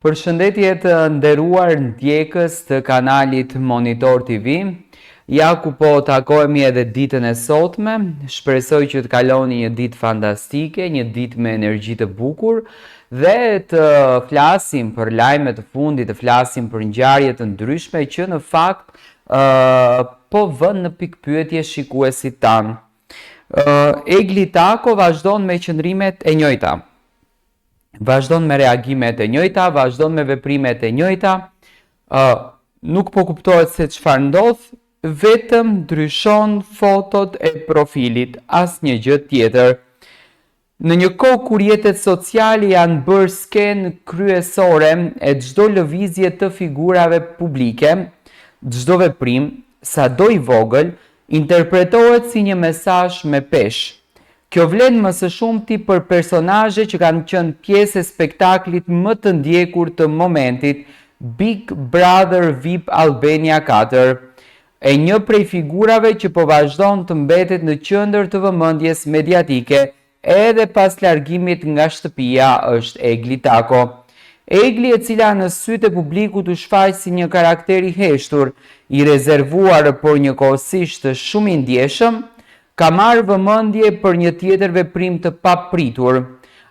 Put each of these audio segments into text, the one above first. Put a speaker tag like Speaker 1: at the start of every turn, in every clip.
Speaker 1: Përshëndetje të nderuar ndjekës të kanalit Monitor TV. Ja ku po takohemi edhe ditën e sotme. Shpresoj që të kaloni një ditë fantastike, një ditë me energji të bukur dhe të flasim për lajme të fundit, të flasim për ngjarje të ndryshme që në fakt po vënë në pikpyetje shikuesit tanë. Egli Tako vazhdon me qëndrimet e njëjta. Vazhdon me reagimet e njëjta, vazhdon me veprimet e njëjta, nuk po kuptohet se çfarë ndodh, vetëm ndryshon fotot e profilit, asnjë gjë tjetër. Në një kohë kur rrjetet sociale janë bërë skenë kryesore e çdo lëvizje të figurave publike, çdo veprim, sado i vogël, interpretohet si një mesazh me peshë. Kjo vlen më së shumti për personazhe që kanë qenë pjesë e spektaklit më të ndjekur të momentit, Big Brother VIP Albania 4, e një prej figurave që po vazhdon të mbetet në qendër të vëmendjes mediatike edhe pas largimit nga shtëpia është Egli Tako. Egli, e cila në sytë e publikut u shfaq si një karakter i heshtur, i rezervuar por njëkohësisht shumë i ndjeshëm, ka marrë vëmendje për një tjetër veprim të papritur.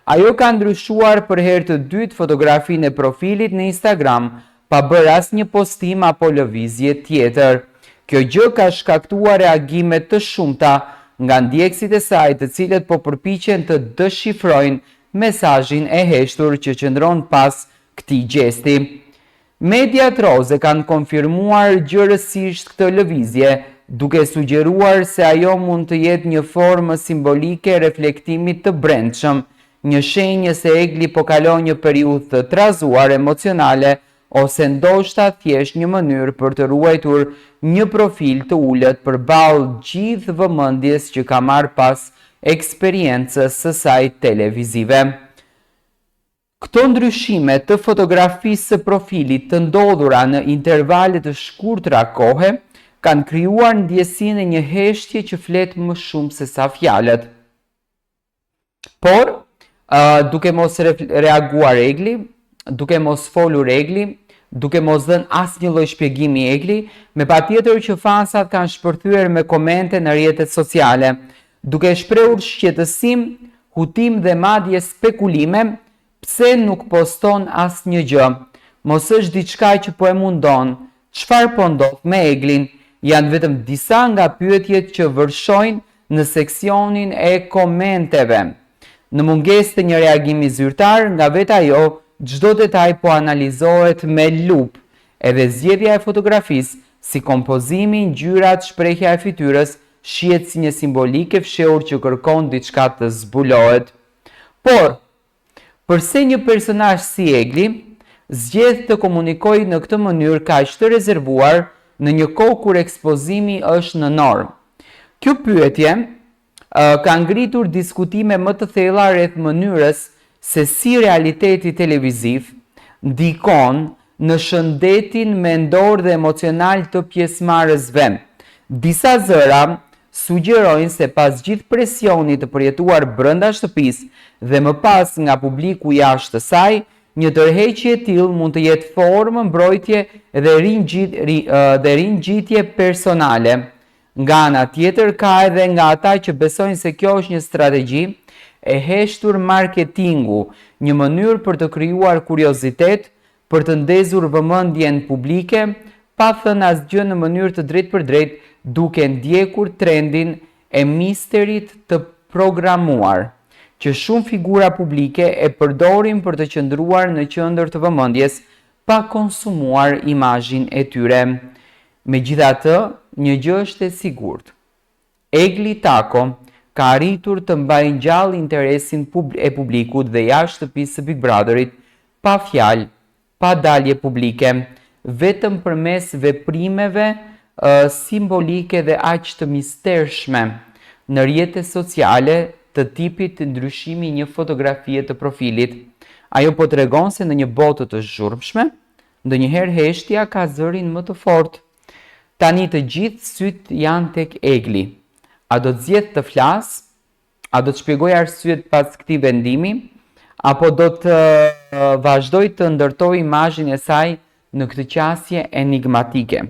Speaker 1: Ajo ka ndryshuar për herë të dytë fotografinë e profilit në Instagram, pa bërë asnjë postim apo lëvizje tjetër. Kjo gjë ka shkaktuar reagime të shumta nga ndjekësit e saj, të cilët po përpiqen të deshifrojnë mesazhin e heshtur që qëndron pas këtij gjesti. Mediat roze kanë konfirmuar gjërësisht këtë lëvizje, duke sugjeruar se ajo mund të jetë një formë simbolike reflektimit të brendshëm, një shenjë se Egli po kalon një periudhë të trazuar emocionale ose ndoshta thjesht një mënyrë për të ruajtur një profil të ulët përballë gjithë vëmendjes që ka marrë pas eksperiencës së saj televizive. Këto ndryshime të fotografisë së profilit të ndodhura në intervale të shkurtra kohe kanë krijuar ndjesinë e një heshtje që flet më shumë se sa fjalët. Por, duke mos reaguar Egli, duke mos folur Egli, duke mos dhënë asnjë lloj shpjegimi Egli, me patjetër që fansat kanë shpërthyer me komente në rrjetet sociale, duke shprehur shqetësim, hutim dhe madje spekulime, pse nuk poston asnjë gjë, mos është diçka që po e mundon, çfarë po ndodh me Eglin, janë vetëm disa nga pyetjet që vërshojnë në seksionin e komenteve. Në mungesë të një reagimi zyrtar nga vetë ajo, çdo detaj po analizohet me lupë, edhe zgjedhja e fotografisë, si kompozimi, ngjyrat, shprehja e fytyrës, shihet si një simbolik e fshehur që kërkon diçka të zbulohet. Por, përse një personazh si Egli zgjedh të komunikojë në këtë mënyrë kaq të rezervuar në një kohë kur ekspozimi është në normë? Kjo pyetje ka ngritur diskutime më të thella rreth mënyrës se si realiteti televiziv ndikon në shëndetin mendor dhe emocional të pjesëmarrësve. Disa zëra sugjerojnë se pas gjithë presionit të përjetuar brenda shtëpisë dhe më pas nga publiku jashtë saj, një tërheqje e tillë mund të jetë formë mbrojtje dhe ringjitje personale. Nga ana tjetër, ka edhe nga ata që besojnë se kjo është një strategji e heshtur marketingu, një mënyrë për të krijuar kuriozitet, për të ndezur vëmendjen publike, pa thënë asgjë në mënyrë të drejtpërdrejtë, duke ndjekur trendin e misterit të programuar, që shumë figura publike e përdorin për të qëndruar në qendër të vëmendjes, pa konsumuar imazhin e tyre. Megjithatë, një gjë është e sigurt. Egli Tako ka arritur të mbajë ngjallë interesin e publikut dhe jashtë shtëpisë së Big Brotherit, pa fjalë, pa dalje publike, vetëm përmes veprimeve simbolike dhe aq të mistershme në rrjetet sociale të tipit të ndryshimi një fotografie të profilit. Ajo po tregon se në një botë të zhurmshme, ndonjëherë heshtja ka zërin më të fortë. Tani të gjithë syt janë tek Egli. A do të zgjedh të flas? A do të shpjegoj arsyet pas këtij vendimi? Apo do të vazhdoi të ndërtoi imazhin e saj në këtë qasje enigmatike.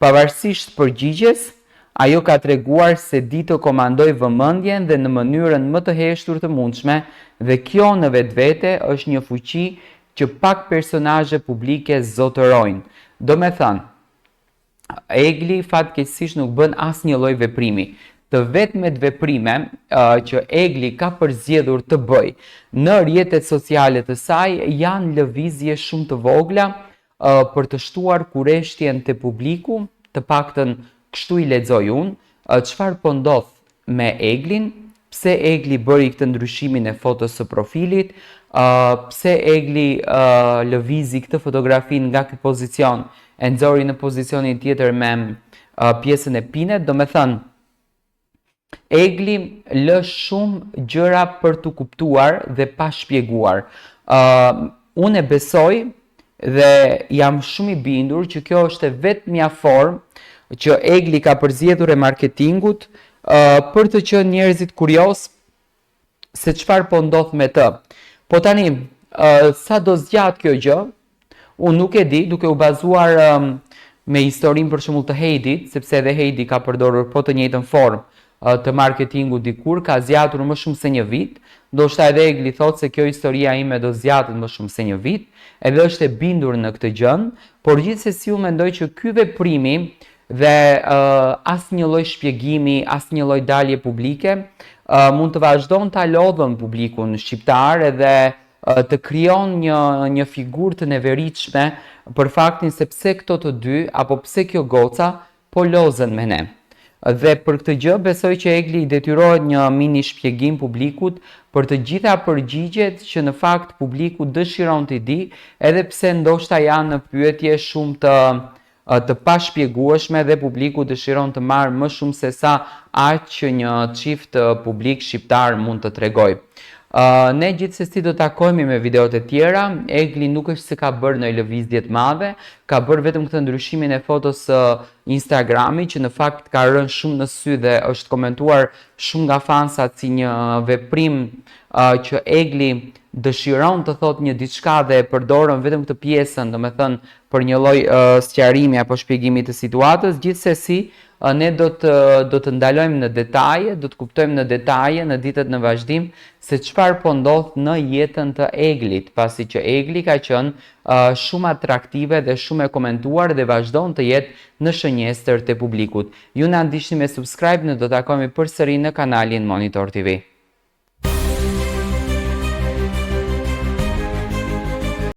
Speaker 1: Pavarësisht përgjigjes, ajo ka treguar se di të komandoj vëmendjen dhe në mënyrën më të heshtur të mundshme, dhe kjo në vetvete është një fuqi që pak personazhe publike zotërojnë. Do me thënë, Egli fatkeqësisht nuk bën asnjë lloj veprimi. Të vetmet veprime që Egli ka përzgjedhur të bëj në rrjetet sociale të saj janë lëvizje shumë të vogla për të shtuar kureshtjen te publiku, të paktën kështu i lexoj unë, çfarë po ndodh me Eglin, pse Egli bëri këtë ndryshimin e fotos së profilit, pse Egli lëvizi këtë fotografin nga ky pozicion e nxori në pozicionin tjetër me pjesën e pinet. Do me thënë, Egli lë shumë gjëra për të kuptuar dhe pa shpjeguar. Unë e besoj dhe jam shumë i bindur që kjo është vetmja formë që Egli ka përzgjedhur e marketingut për të qenë njerëzit kurioz se çfarë po ndodh me të. Po tani, sa do zgjat kjo gjë, unë nuk e di, duke u bazuar me historinë për shembull të Heidit, sepse edhe Heidi ka përdorur po të njëjtën formë të marketingu dikur, ka zgjatur më shumë se një vit, ndoshta edhe Egli thotë se kjo historia ime do zgjatet më shumë se një vit, edhe është e bindur në këtë gjë, por gjithsesi unë mendoj që ky veprimi dhe asnjë lloj shpjegimi, asnjë lloj dalje publike mund të vazhdon ta lodhën publikun shqiptar edhe të krijon një figurë të neveritshme për faktin se pse këto të dy apo pse kjo goca po lozen me ne. Dhe për këtë gjë besoj që Egli i detyrohet një mini shpjegim publikut për të gjitha përgjigjet që në fakt publiku dëshiron t'i di, edhe pse ndoshta janë në pyetje shumë të pashpjegueshme dhe publiku dëshiron të marrë më shumë se sa aq që një çift publik shqiptar mund të tregojë. Ne gjithsesi do takohemi me videot e tjera. Egli nuk është se ka bërë në lëvizje të madhe, ka bërë vetëm këtë ndryshimin e fotos Instagrami që në fakt ka rënë shumë në sy dhe është komentuar shumë nga fansat si një veprim që Egli dëshiron të thotë një diçka dhe e përdorën vetëm këtë pjesën, domethënë për një lloj sqarimi apo shpjegimi të situatës. Gjithsesi, ne do të ndalojmë në detaje, do të kuptojmë në detaje në ditët në vazhdim se çfarë po ndodh në jetën të Eglit, pasi që Egli ka qenë shumë atraktive dhe shumë e komentuar dhe vazhdon të jetë në shënjestër të publikut. Ju na ndiqni me subscribe, ne do të takohemi përsëri në kanalin Monitor TV.